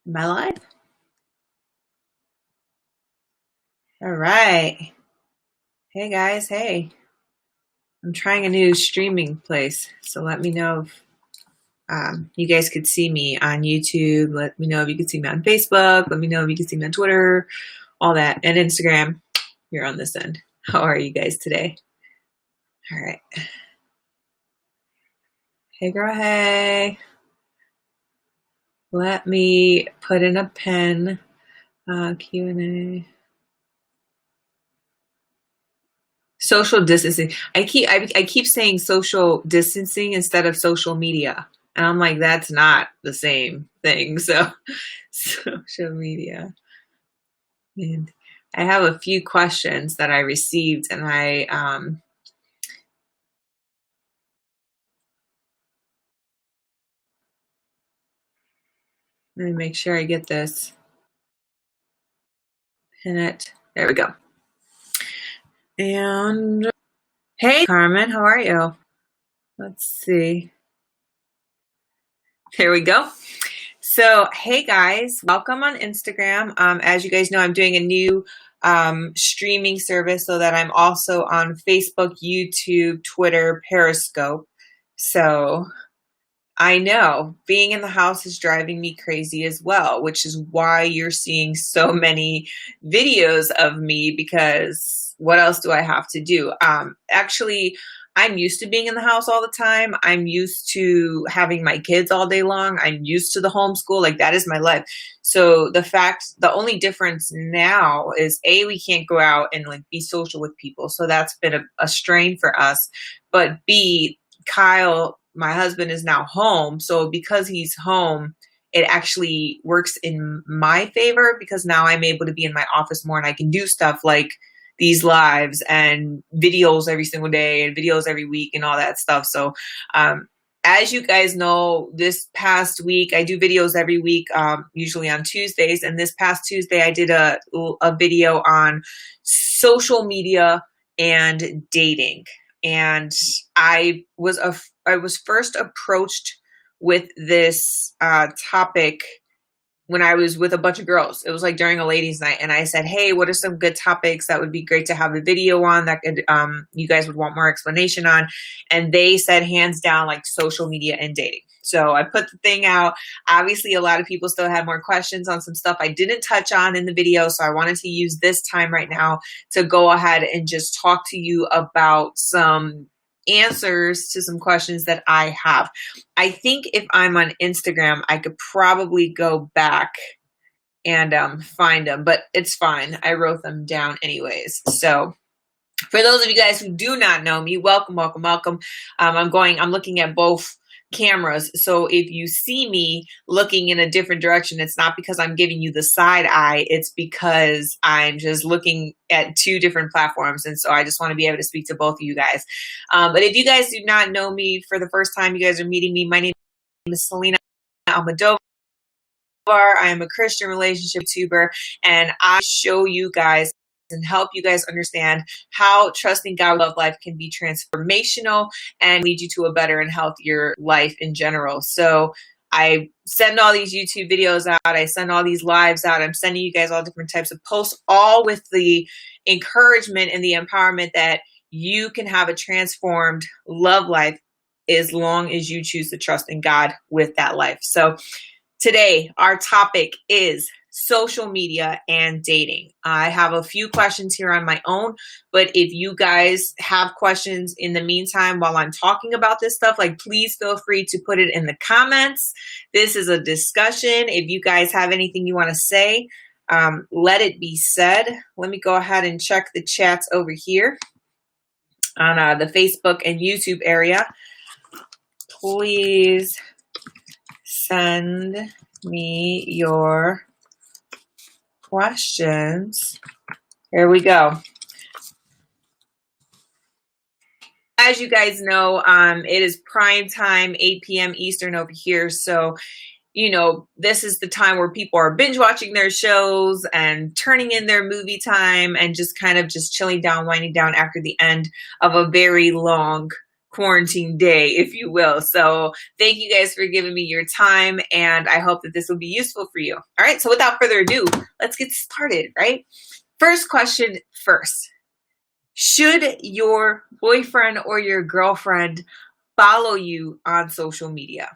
Am I live? All right. Hey guys, hey. I'm trying a new streaming place, so let me know if you guys could see me on YouTube. Let me know if you could see me on Facebook. Let me know if you could see me on Twitter, all that, and Instagram. You're on this end. How are you guys today? All right. Hey girl, hey. Let me put in a pen. Q&A. Social distancing. I keep saying social distancing instead of social media. And I'm like, that's not the same thing. So social media. And I have a few questions that I received and let me make sure I get this. Pin it. There we go. And hey Carmen, how are you? Let's see. There we go. So, hey guys, welcome on Instagram. As you guys know, I'm doing a new streaming service so that I'm also on Facebook, YouTube, Twitter, Periscope. So, I know being in the house is driving me crazy as well, which is why you're seeing so many videos of me because what else do I have to do? Actually, I'm used to being in the house all the time. I'm used to having my kids all day long. I'm used to the homeschool. Like that is my life. So the only difference now is A, we can't go out and like be social with people. So that's been a strain for us. But B, Kyle, my husband, is now home. So because he's home, it actually works in my favor because now I'm able to be in my office more and I can do stuff like these lives and videos every single day and videos every week and all that stuff. So, as you guys know, this past week, I do videos every week, usually on Tuesdays. And this past Tuesday, I did a video on social media and dating. And I was first approached with this topic when I was with a bunch of girls. It was like during a ladies' night, and I said, "Hey, what are some good topics that would be great to have a video on that could you guys would want more explanation on?" And they said, hands down, like social media and dating. So I put the thing out. Obviously, a lot of people still had more questions on some stuff I didn't touch on in the video, so I wanted to use this time right now to go ahead and just talk to you about some answers to some questions that I have. I think if I'm on Instagram, I could probably go back and find them, but it's fine. I wrote them down anyways. So for those of you guys who do not know me, welcome, welcome, welcome. I'm looking at both cameras. So if you see me looking in a different direction, it's not because I'm giving you the side eye. It's because I'm just looking at two different platforms. And so I just want to be able to speak to both of you guys. But if you guys do not know me for the first time, you guys are meeting me. My name is Selena Almodovar. I am a Christian relationship tuber, and I show you guys and help you guys understand how trusting God with love life can be transformational and lead you to a better and healthier life in general. So I send all these YouTube videos out. I send all these lives out. I'm sending you guys all different types of posts, all with the encouragement and the empowerment that you can have a transformed love life as long as you choose to trust in God with that life. So today, our topic is social media and dating. I have a few questions here on my own, but if you guys have questions in the meantime while I'm talking about this stuff, like please feel free to put it in the comments. This is a discussion. If you guys have anything you want to say, let it be said. Let me go ahead and check the chats over here on the Facebook and YouTube area. Please send me your questions. Here we go. As you guys know, it is prime time, 8 p.m. Eastern over here. So, you know, this is the time where people are binge watching their shows and turning in their movie time and just kind of just chilling down, winding down after the end of a very long quarantine day, if you will. So thank you guys for giving me your time, and I hope that this will be useful for you. All right, so without further ado, let's get started, right? First question first. Should your boyfriend or your girlfriend follow you on social media?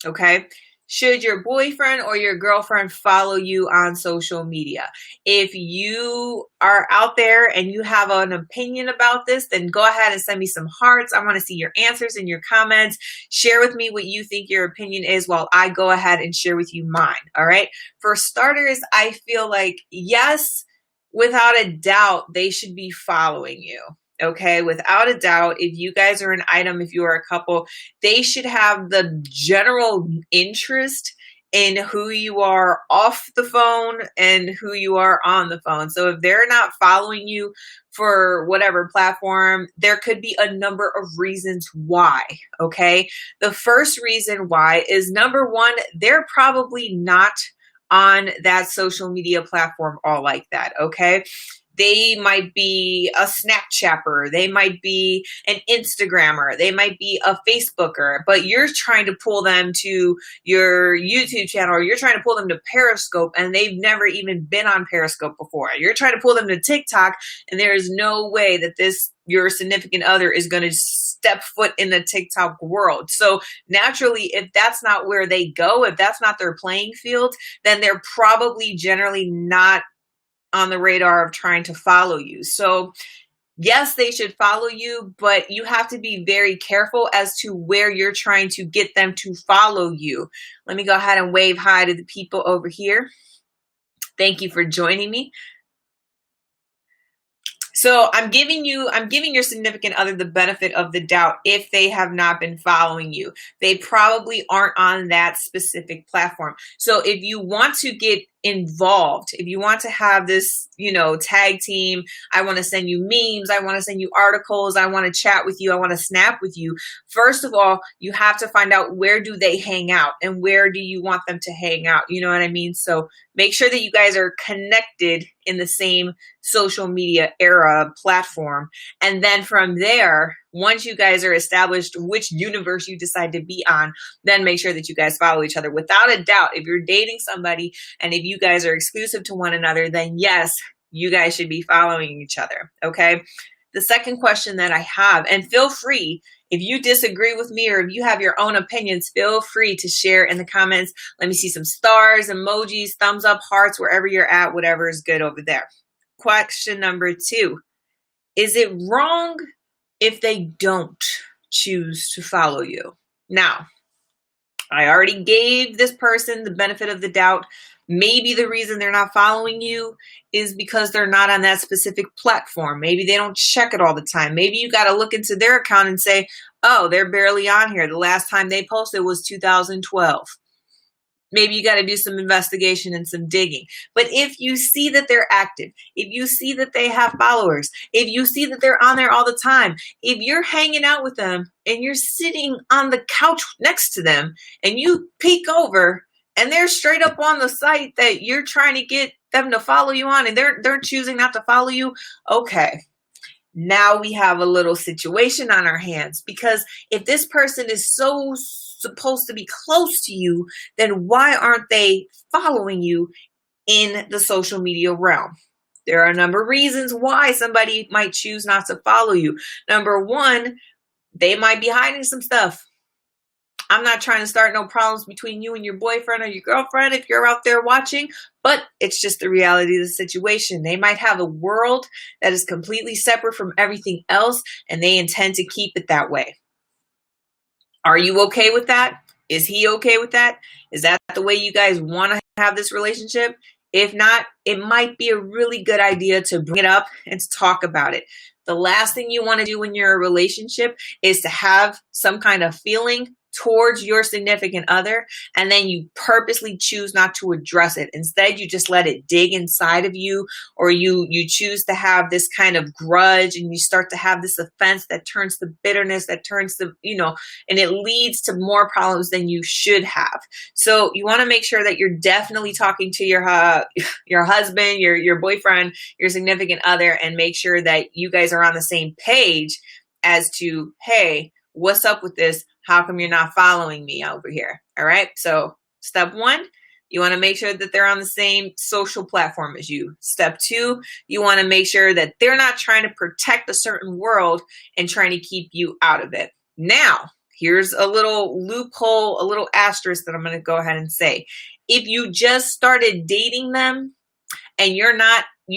Okay? Should your boyfriend or your girlfriend follow you on social media? If you are out there and you have an opinion about this, then go ahead and send me some hearts. I want to see your answers in your comments. Share with me what you think your opinion is while I go ahead and share with you mine. All right? For starters, I feel like, yes, without a doubt, they should be following you. Okay, without a doubt, if you guys are an item, if you are a couple, they should have the general interest in who you are off the phone and who you are on the phone. So if they're not following you for whatever platform, there could be a number of reasons why. Okay, the first reason why is, number one, they're probably not on that social media platform all like that. Okay. They might be a Snapchatper. They might be an Instagrammer. They might be a Facebooker, but you're trying to pull them to your YouTube channel, or you're trying to pull them to Periscope, and they've never even been on Periscope before. You're trying to pull them to TikTok, and there is no way that your significant other is going to step foot in the TikTok world. So naturally, if that's not where they go, if that's not their playing field, then they're probably generally not on the radar of trying to follow you. So yes, they should follow you, but you have to be very careful as to where you're trying to get them to follow you. Let me go ahead and wave hi to the people over here. Thank you for joining me. So I'm giving your significant other the benefit of the doubt if they have not been following you. They probably aren't on that specific platform. So if you want to get involved, if you want to have this, tag team, I want to send you memes, I want to send you articles, I want to chat with you, I want to snap with you. First of all, you have to find out, where do they hang out and where do you want them to hang out? You know what I mean? So make sure that you guys are connected in the same social media era platform. And then from there, once you guys are established which universe you decide to be on, then make sure that you guys follow each other. Without a doubt, if you're dating somebody and if you guys are exclusive to one another, then yes, you guys should be following each other. Okay. The second question that I have, and feel free, if you disagree with me or if you have your own opinions, feel free to share in the comments. Let me see some stars, emojis, thumbs up, hearts, wherever you're at, whatever is good over there. Question number 2, is it wrong if they don't choose to follow you? Now, I already gave this person the benefit of the doubt. Maybe the reason they're not following you is because they're not on that specific platform. Maybe they don't check it all the time. Maybe you got to look into their account and say, oh, they're barely on here. The last time they posted was 2012. Maybe you got to do some investigation and some digging. But if you see that they're active, if you see that they have followers, if you see that they're on there all the time, if you're hanging out with them and you're sitting on the couch next to them and you peek over and they're straight up on the site that you're trying to get them to follow you on, and they're choosing not to follow you, okay. Now we have a little situation on our hands, because if this person is so supposed to be close to you, then why aren't they following you in the social media realm? There are a number of reasons why somebody might choose not to follow you. Number one, they might be hiding some stuff. I'm not trying to start no problems between you and your boyfriend or your girlfriend if you're out there watching, but it's just the reality of the situation. They might have a world that is completely separate from everything else, and they intend to keep it that way. Are you okay with that? Is he okay with that? Is that the way you guys want to have this relationship? If not, it might be a really good idea to bring it up and to talk about it. The last thing you want to do when you're in a relationship is to have some kind of feeling towards your significant other, and then you purposely choose not to address it. Instead, you just let it dig inside of you, or you choose to have this kind of grudge, and you start to have this offense that turns to bitterness, that turns to, and it leads to more problems than you should have. So you want to make sure that you're definitely talking to your husband, your boyfriend, your significant other, and make sure that you guys are on the same page as to, hey, What's up with this? How come you're not following me over here? All right. So step one, you want to make sure that they're on the same social platform as you. Step two, you want to make sure that they're not trying to protect a certain world and trying to keep you out of it. Now, here's a little loophole, a little asterisk that I'm going to go ahead and say. If you just started dating them and you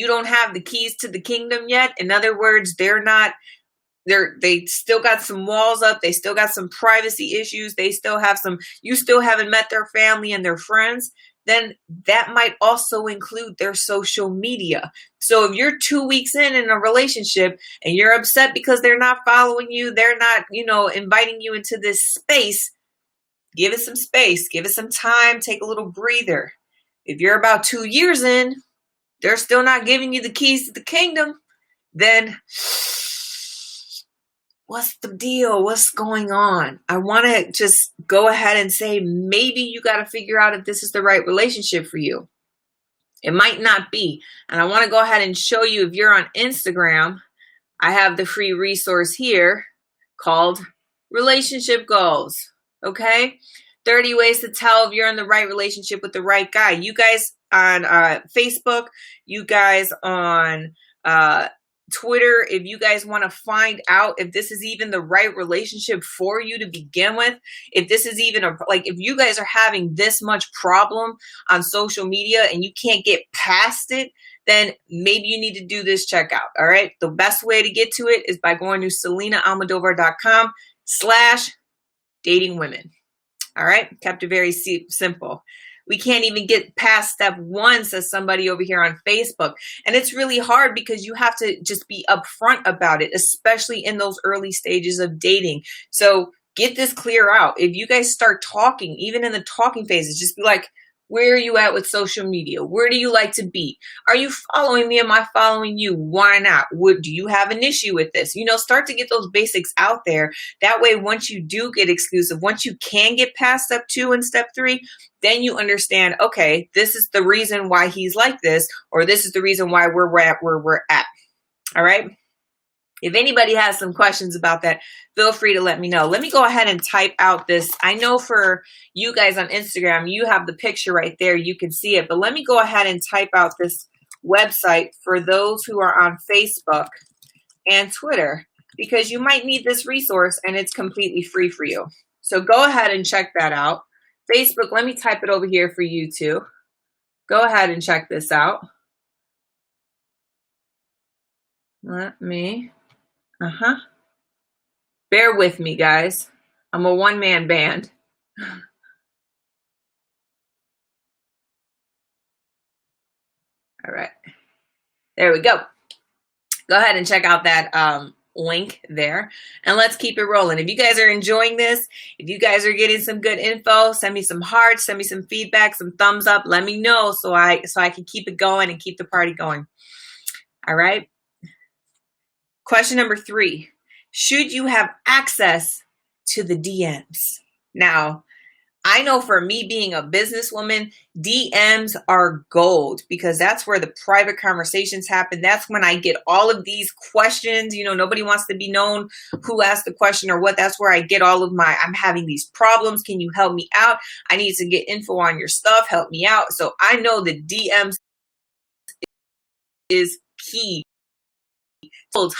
don't have the keys to the kingdom yet, in other words, they still got some walls up, they still got some privacy issues, you still haven't met their family and their friends, then that might also include their social media. So if you're 2 weeks in a relationship and you're upset because they're not following you, they're not, inviting you into this space, give it some space, give it some time, take a little breather. If you're about 2 years in, they're still not giving you the keys to the kingdom, then what's the deal? What's going on? I want to just go ahead and say, maybe you got to figure out if this is the right relationship for you. It might not be. And I want to go ahead and show you, if you're on Instagram, I have the free resource here called Relationship Goals. Okay? 30 ways to tell if you're in the right relationship with the right guy. You guys on Facebook, you guys on Twitter, if you guys want to find out if this is even the right relationship for you to begin with, if this is even if you guys are having this much problem on social media and you can't get past it, then maybe you need to do this checkout. All right. The best way to get to it is by going to selinaalmodovar.com/datingwomen. All right. Kept it very simple. We can't even get past step one, says somebody over here on Facebook. And it's really hard because you have to just be upfront about it, especially in those early stages of dating. So get this clear out. If you guys start talking, even in the talking phases, just be like, where are you at with social media? Where do you like to be? Are you following me? Am I following you? Why not? Do you have an issue with this? Start to get those basics out there. That way, once you do get exclusive, once you can get past step 2 and step 3, then you understand, okay, this is the reason why he's like this, or this is the reason why we're at where we're at. All right. If anybody has some questions about that, feel free to let me know. Let me go ahead and type out this. I know for you guys on Instagram, you have the picture right there. You can see it. But let me go ahead and type out this website for those who are on Facebook and Twitter, because you might need this resource and it's completely free for you. So go ahead and check that out. Facebook, let me type it over here for you too. Go ahead and check this out. Let me... Bear with me, guys. I'm a one-man band. All right. There we go. Go ahead and check out that link there, and let's keep it rolling. If you guys are enjoying this, if you guys are getting some good info, send me some hearts, send me some feedback, some thumbs up. Let me know so I can keep it going and keep the party going. All right. Question number 3, should you have access to the DMs? Now, I know for me being a businesswoman, DMs are gold because that's where the private conversations happen. That's when I get all of these questions. Nobody wants to be known who asked the question or what. That's where I get all of I'm having these problems. Can you help me out? I need to get info on your stuff. Help me out. So I know the DMs is key.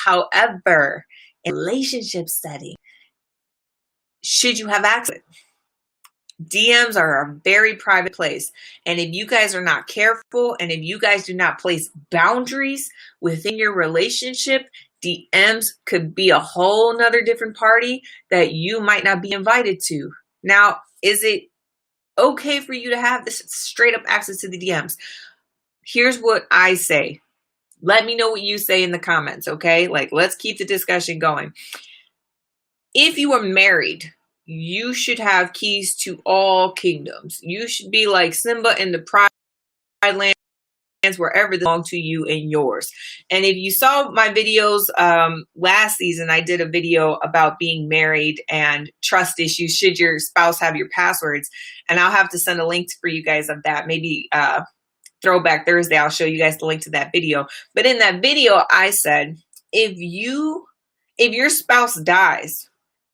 However, in relationship setting, should you have access? DMs are a very private place. And if you guys are not careful and if you guys do not place boundaries within your relationship, DMs could be a whole nother different party that you might not be invited to. Now, is it okay for you to have this straight up access to the DMs? Here's what I say. Let me know what you say in the comments, okay? Let's keep the discussion going. If you are married, you should have keys to all kingdoms. You should be like Simba in the Pride Lands, wherever they belong to you and yours. And if you saw my videos last season, I did a video about being married and trust issues. Should your spouse have your passwords? And I'll have to send a link for you guys of that. Maybe Throwback Thursday, I'll show you guys the link to that video. But in that video, I said, if your spouse dies,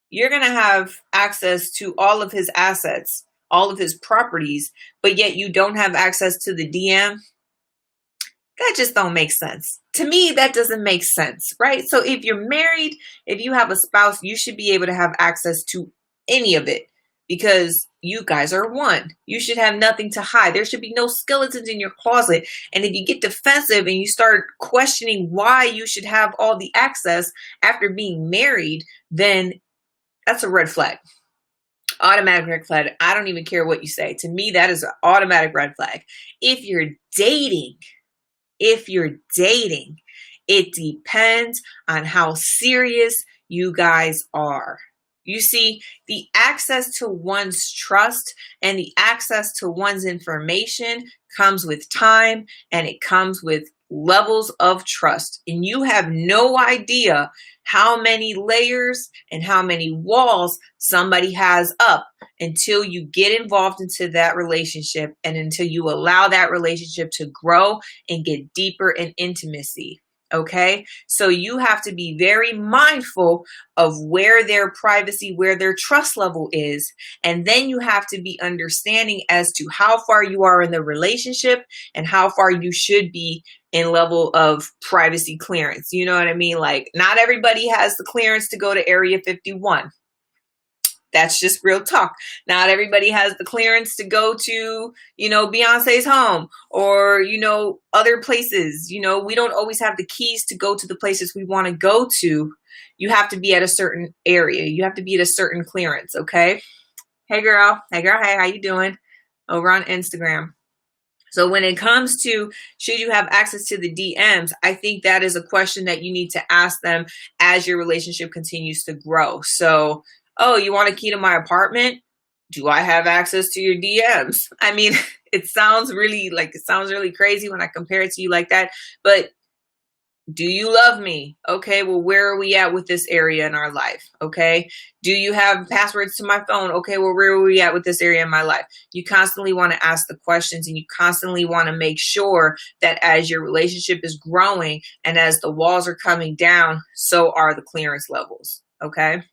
you're going to have access to all of his assets, all of his properties, but yet you don't have access to the DM. That just don't make sense. To me, that doesn't make sense, right? So if you're married, if you have a spouse, you should be able to have access to any of it because you guys are one. You should have nothing to hide. There should be no skeletons in your closet. And if you get defensive and you start questioning why you should have all the access after being married, then that's a red flag. Automatic red flag. I don't even care what you say. To me, that is an automatic red flag. If you're dating, it depends on how serious you guys are. You see, the access to one's trust and the access to one's information comes with time, and it comes with levels of trust. And you have no idea how many layers and how many walls somebody has up until you get involved into that relationship and until you allow that relationship to grow and get deeper in intimacy. Okay, so you have to be very mindful of where their privacy, where their trust level is. And then you have to be understanding as to how far you are in the relationship and how far you should be in level of privacy clearance. You know what I mean? Like, not everybody has the clearance to go to Area 51. That's just real talk. Not everybody has the clearance to go to, Beyonce's home or, other places. We don't always have the keys to go to the places we want to go to. You have to be at a certain area. You have to be at a certain clearance. Okay. Hey girl. Hey, how you doing? Over on Instagram. So when it comes to should you have access to the DMs, I think that is a question that you need to ask them as your relationship continues to grow. So, oh, you want a key to my apartment? Do I have access to your DMs? I mean, it sounds really crazy when I compare it to you like that, but do you love me? Okay, well, where are we at with this area in our life? Okay, do you have passwords to my phone? Okay, well, where are we at with this area in my life? You constantly want to ask the questions, and you constantly want to make sure that as your relationship is growing and as the walls are coming down, so are the clearance levels. Okay.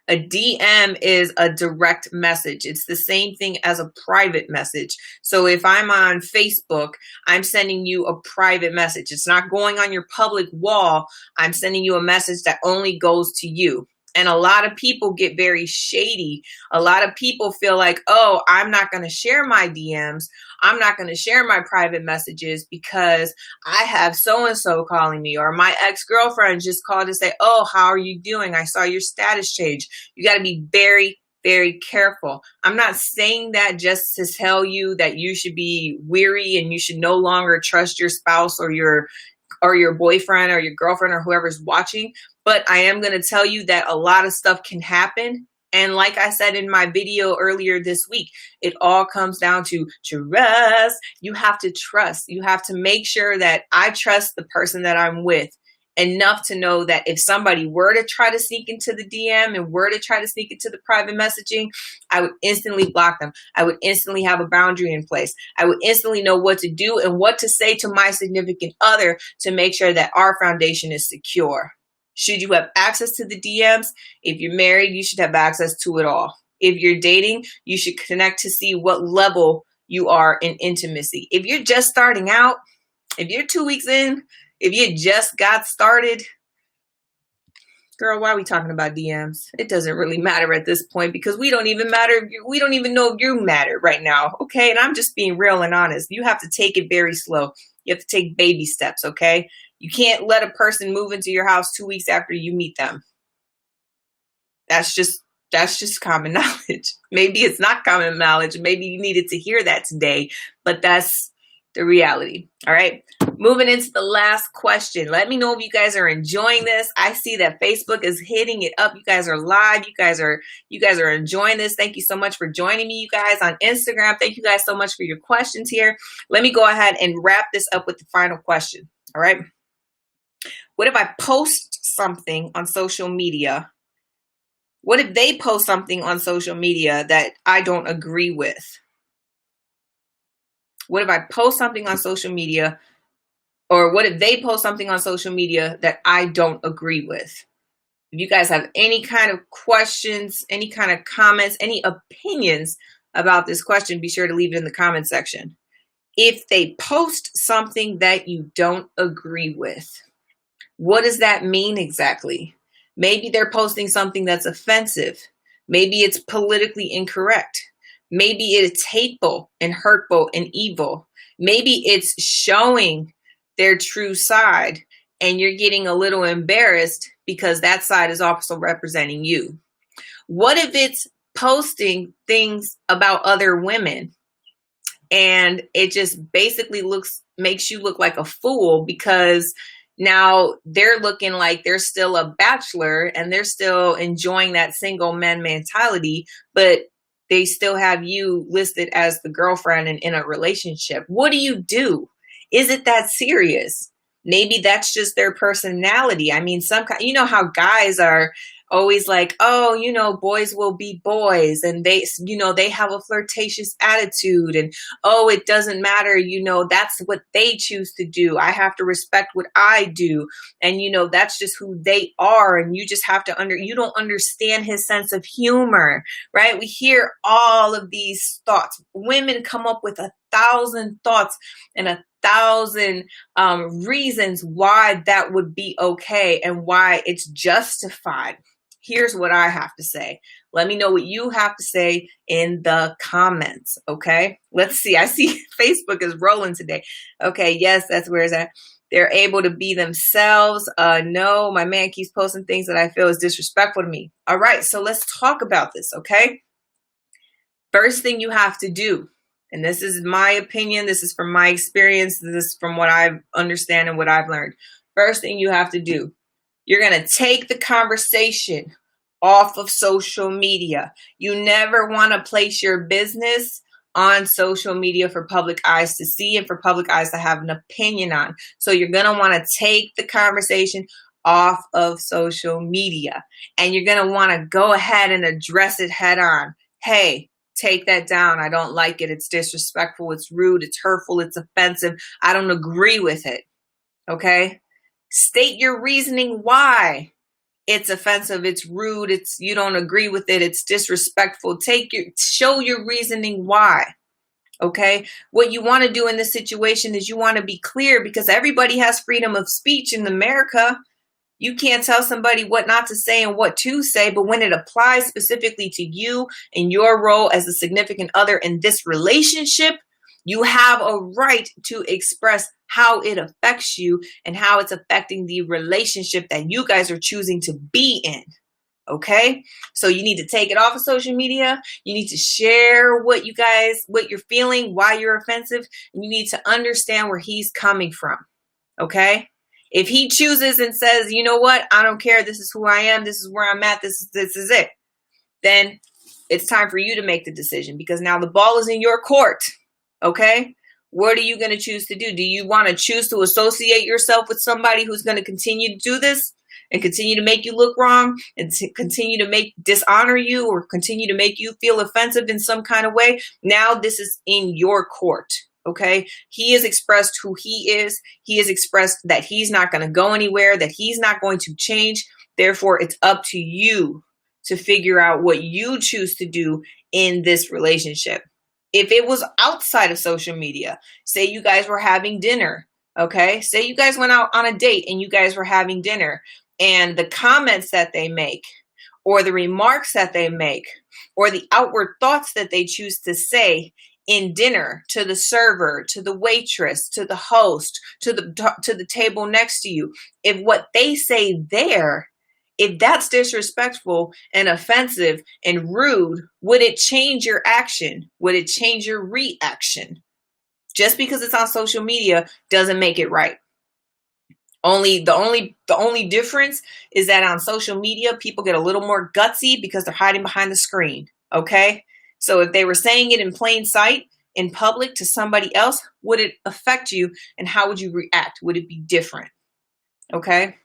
A DM is a direct message. It's the same thing as a private message. So if I'm on Facebook, I'm sending you a private message. It's not going on your public wall. I'm sending you a message that only goes to you. And a lot of people get very shady. A lot of people feel like, oh, I'm not going to share my DMs. I'm not going to share my private messages because I have so-and-so calling me, or my ex-girlfriend just called to say, oh, how are you doing? I saw your status change. You got to be very, very careful. I'm not saying that just to tell you that you should be weary and you should no longer trust your spouse or your boyfriend or your girlfriend or whoever's watching. But I am going to tell you that a lot of stuff can happen. And like I said in my video earlier this week, it all comes down to trust. You have to trust. You have to make sure that I trust the person that I'm with enough to know that if somebody were to try to sneak into the DM and were to try to sneak into the private messaging, I would instantly block them. I would instantly have a boundary in place. I would instantly know what to do and what to say to my significant other to make sure that our foundation is secure. Should you have access to the DMs? If you're married, you should have access to it all. If you're dating, you should connect to see what level you are in intimacy. If you're just starting out, if you're 2 weeks in, if you just got started, girl, why are we talking about DMs? It doesn't really matter at this point because we don't even know if you matter right now, okay? And I'm just being real and honest. You have to take it very slow. You have to take baby steps, okay? You can't let a person move into your house 2 weeks after you meet them. That's just common knowledge. Maybe it's not common knowledge. Maybe you needed to hear that today, but that's the reality. All right. Moving into the last question. Let me know if you guys are enjoying this. I see that Facebook is hitting it up. You guys are live. You guys are enjoying this. Thank you so much for joining me, you guys, on Instagram. Thank you guys so much for your questions here. Let me go ahead and wrap this up with the final question. All right. What if I post something on social media? What if they post something on social media that I don't agree with? What if I post something on social media, or what if they post something on social media that I don't agree with? If you guys have any kind of questions, any kind of comments, any opinions about this question, be sure to leave it in the comment section. If they post something that you don't agree with, what does that mean exactly? Maybe they're posting something that's offensive. Maybe it's politically incorrect. Maybe it's hateful and hurtful and evil. Maybe it's showing their true side and you're getting a little embarrassed because that side is also representing you. What if it's posting things about other women and it just basically makes you look like a fool because now they're looking like they're still a bachelor and they're still enjoying that single man mentality, but they still have you listed as the girlfriend and in a relationship? What do you do? Is it that serious? Maybe that's just their personality. I mean, you know how guys are always like, oh, you know, boys will be boys and they, you know, they have a flirtatious attitude and, oh, it doesn't matter. You know, that's what they choose to do. I have to respect what I do. And, you know, that's just who they are. And you just have to you don't understand his sense of humor, right? We hear all of these thoughts. Women come up with 1,000 thoughts and 1,000 reasons why that would be okay and why it's justified. Here's what I have to say. Let me know what you have to say in the comments, okay? Let's see. I see Facebook is rolling today. Okay, yes, that's where it's at. They're able to be themselves. No, my man keeps posting things that I feel is disrespectful to me. All right, so let's talk about this, okay? First thing you have to do, and this is my opinion, this is from my experience, this is from what I understand and what I've learned. First thing you have to do, you're going to take the conversation off of social media. You never want to place your business on social media for public eyes to see and for public eyes to have an opinion on. So you're going to want to take the conversation off of social media and you're going to want to go ahead and address it head on. Hey, take that down. I don't like it. It's disrespectful. It's rude. It's hurtful. It's offensive. I don't agree with it. Okay? State your reasoning why it's offensive, it's rude, you don't agree with it, it's disrespectful. Show your reasoning why. Okay? What you want to do in this situation is you want to be clear because everybody has freedom of speech in America. You can't tell somebody what not to say and what to say, but when it applies specifically to you and your role as a significant other in this relationship, you have a right to express how it affects you and how it's affecting the relationship that you guys are choosing to be in. Okay? So you need to take it off of social media. You need to share what you're feeling, why you're offensive, and you need to understand where he's coming from. Okay? If he chooses and says, you know what, I don't care, this is who I am, this is where I'm at, this is it, then it's time for you to make the decision because now the ball is in your court. Okay? What are you going to choose to do? Do you want to choose to associate yourself with somebody who's going to continue to do this and continue to make you look wrong and continue to dishonor you or continue to make you feel offensive in some kind of way? Now this is in your court. Okay? He has expressed who he is. He has expressed that he's not going to go anywhere, that he's not going to change. Therefore, it's up to you to figure out what you choose to do in this relationship. If it was outside of social media, say you guys were having dinner, okay? Say you guys went out on a date and you guys were having dinner and the comments that they make or the remarks that they make or the outward thoughts that they choose to say in dinner to the server, to the waitress, to the host, to the table next to you, if what they say there, if that's disrespectful and offensive and rude, would it change your action? Would it change your reaction? Just because it's on social media doesn't make it right. The only difference is that on social media, people get a little more gutsy because they're hiding behind the screen. Okay? So if they were saying it in plain sight in public to somebody else, would it affect you and how would you react? Would it be different? Okay?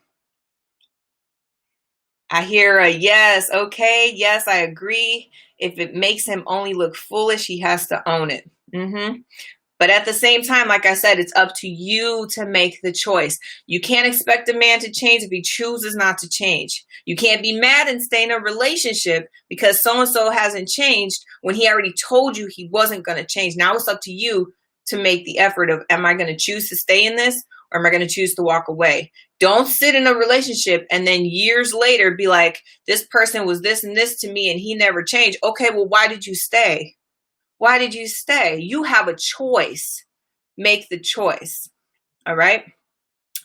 I hear a yes. Okay. Yes, I agree. If it makes him only look foolish, he has to own it. But at the same time, like I said, it's up to you to make the choice. You can't expect a man to change if he chooses not to change. You can't be mad and stay in a relationship because so-and-so hasn't changed when he already told you he wasn't going to change. Now it's up to you to make the effort of, am I going to choose to stay in this or am I going to choose to walk away? Don't sit in a relationship and then years later be like, this person was this and this to me and he never changed. Okay, well, why did you stay? Why did you stay? You have a choice. Make the choice. All right.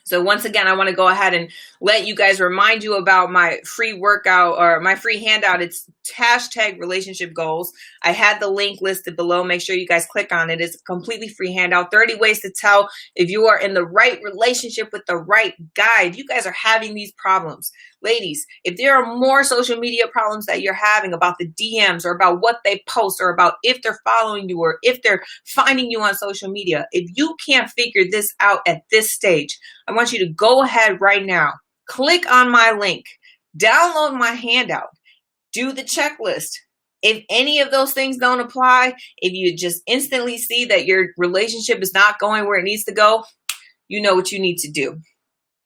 So once again, I want to go ahead and let you guys remind you about my free workout or my free handout. It's hashtag relationship goals. I had the link listed below. Make sure you guys click on it. It's a completely free handout. 30 ways to tell if you are in the right relationship with the right guy. If you guys are having these problems, ladies, if there are more social media problems that you're having about the DMs or about what they post or about if they're following you or if they're finding you on social media, if you can't figure this out at this stage, I want you to go ahead right now, click on my link, download my handout, do the checklist. If any of those things don't apply, if you just instantly see that your relationship is not going where it needs to go, you know what you need to do.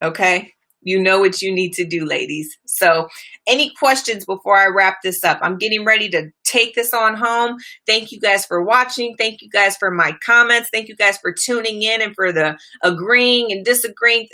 Okay? You know what you need to do, ladies. So any questions before I wrap this up? I'm getting ready to take this on home. Thank you guys for watching. Thank you guys for my comments. Thank you guys for tuning in and for the agreeing and disagreeing.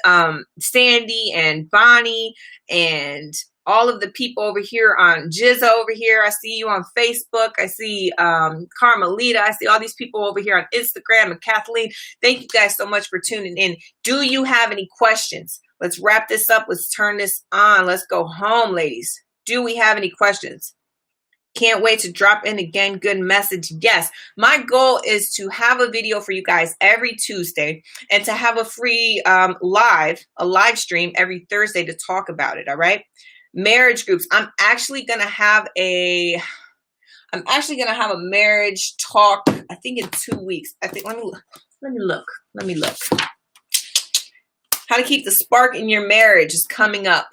Sandy and Bonnie and all of the people over here on Jizza over here. I see you on Facebook. I see Carmelita. I see all these people over here on Instagram and Kathleen. Thank you guys so much for tuning in. Do you have any questions? Let's wrap this up. Let's turn this on. Let's go home, ladies. Do we have any questions? Can't wait to drop in again. Good message. Yes, my goal is to have a video for you guys every Tuesday and to have a free live stream every Thursday to talk about it. All right. Marriage groups. I'm actually gonna have a marriage talk. I think in 2 weeks. I think. Let me look. How to keep the spark in your marriage is coming up.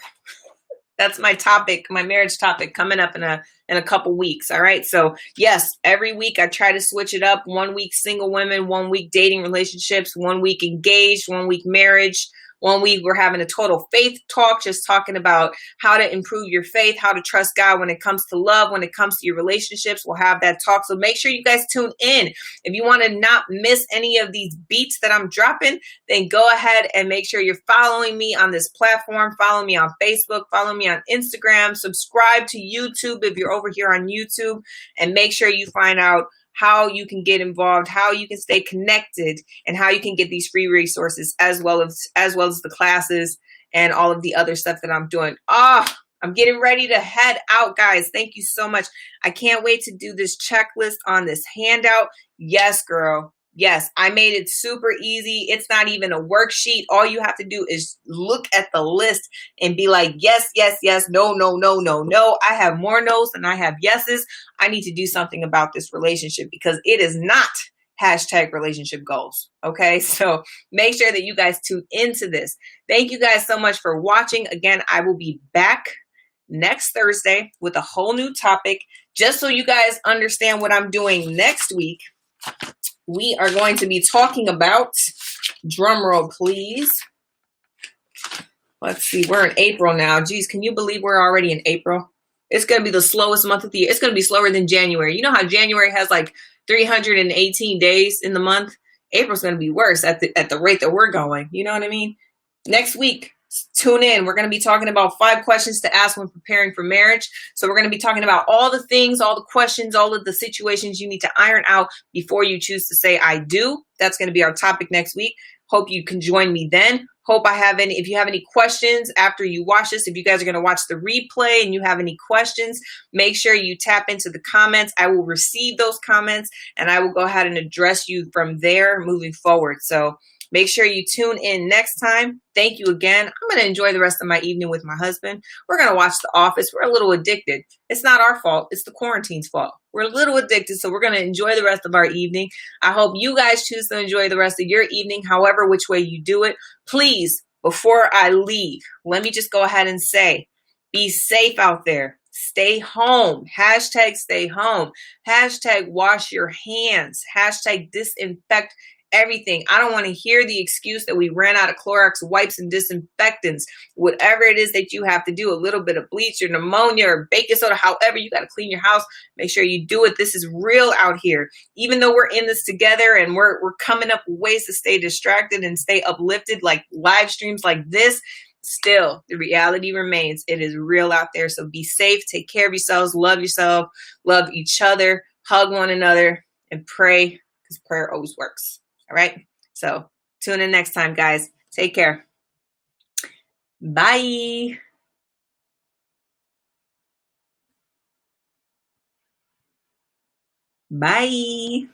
That's my topic, my marriage topic coming up in a couple weeks. All right. So yes, every week I try to switch it up. 1 week single women, 1 week dating relationships, 1 week engaged, 1 week marriage. 1 week we're having a total faith talk, just talking about how to improve your faith, how to trust God when it comes to love, when it comes to your relationships. We'll have that talk. So make sure you guys tune in. If you want to not miss any of these beats that I'm dropping, then go ahead and make sure you're following me on this platform. Follow me on Facebook, follow me on Instagram, subscribe to YouTube if you're over here on YouTube, and make sure you find out how you can get involved, how you can stay connected, and how you can get these free resources as well as the classes and all of the other stuff that I'm doing. I'm getting ready to head out, guys. Thank you so much. I can't wait to do this checklist on this handout. Yes, girl. Yes, I made it super easy. It's not even a worksheet. All you have to do is look at the list and be like, yes, yes, yes, no, no, no, no, no. I have more no's than I have yeses. I need to do something about this relationship because it is not hashtag relationship goals. Okay, so make sure that you guys tune into this. Thank you guys so much for watching. Again, I will be back next Thursday with a whole new topic. Just so you guys understand what I'm doing next week, we are going to be talking about, drum roll please. Let's see, we're in April now. Geez, can you believe we're already in April? It's going to be the slowest month of the year. It's going to be slower than January. You know how January has like 318 days in the month? April's going to be worse at the rate that we're going. You know what I mean? Next week, tune in. We're going to be talking about 5 questions to ask when preparing for marriage. So we're going to be talking about all the things, all the questions, all of the situations you need to iron out before you choose to say I do. That's going to be our topic next week. Hope you can join me then. If you have any questions after you watch this, if you guys are going to watch the replay and you have any questions, make sure you tap into the comments. I will receive those comments and I will go ahead and address you from there moving forward. So make sure you tune in next time. Thank you again. I'm going to enjoy the rest of my evening with my husband. We're going to watch The Office. We're a little addicted. It's not our fault. It's the quarantine's fault. We're a little addicted, so we're going to enjoy the rest of our evening. I hope you guys choose to enjoy the rest of your evening, however which way you do it. Please, before I leave, let me just go ahead and say, be safe out there. stay home. Hashtag stay home. Hashtag wash your hands. Hashtag disinfect everything. I don't want to hear the excuse that we ran out of Clorox wipes and disinfectants. Whatever it is that you have to do, a little bit of bleach or pneumonia or baking soda, however you got to clean your house, make sure you do it. This is real out here. Even though we're in this together and we're coming up with ways to stay distracted and stay uplifted, like live streams like this, still the reality remains. It is real out there. So be safe, take care of yourself, love each other, hug one another, and pray, because prayer always works. All right. So tune in next time, guys. Take care. Bye. Bye.